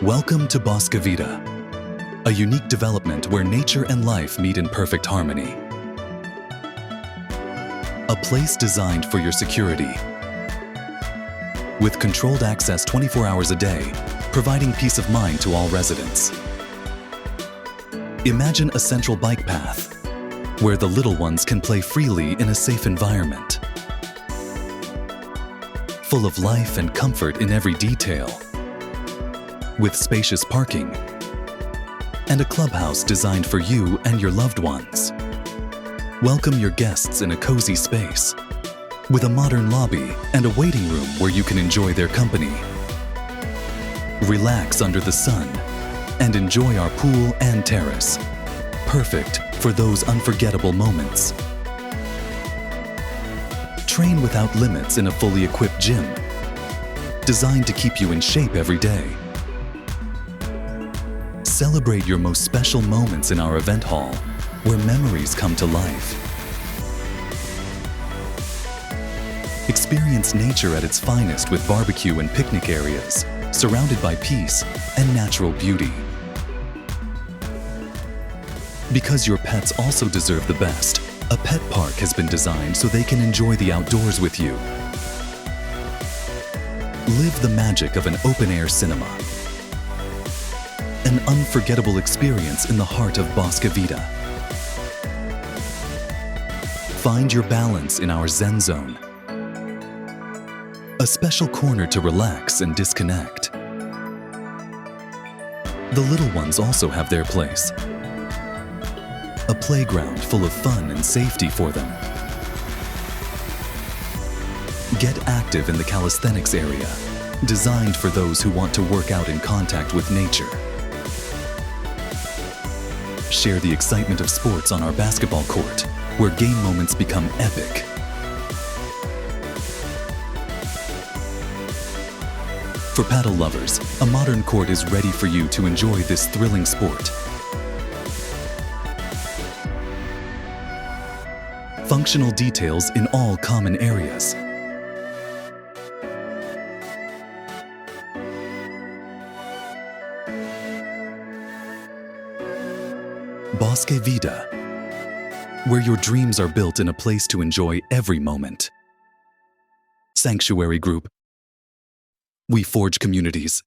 Welcome to Bosque Vida, a unique development where nature and life meet in perfect harmony. A place designed for your security, with controlled access 24 hours a day, providing peace of mind to all residents. Imagine a central bike path, where the little ones can play freely in a safe environment, full of life and comfort in every detail, with spacious parking and a clubhouse designed for you and your loved ones. Welcome your guests in a cozy space, with a modern lobby and a waiting room where you can enjoy their company. Relax under the sun and enjoy our pool and terrace, perfect for those unforgettable moments. Train without limits in a fully equipped gym, designed to keep you in shape every day. Celebrate your most special moments in our event hall, where memories come to life. Experience nature at its finest with barbecue and picnic areas, surrounded by peace and natural beauty. Because your pets also deserve the best, a pet park has been designed so they can enjoy the outdoors with you. Live the magic of an open-air cinema. An unforgettable experience in the heart of Bosque Vida. Find your balance in our Zen Zone, a special corner to relax and disconnect. The little ones also have their place, a playground full of fun and safety for them. Get active in the calisthenics area, designed for those who want to work out in contact with nature. Share the excitement of sports on our basketball court, where game moments become epic. For paddle lovers, a modern court is ready for you to enjoy this thrilling sport. Functional details in all common areas. Bosque Vida, where your dreams are built in a place to enjoy every moment. Sanctuary Group. We forge communities.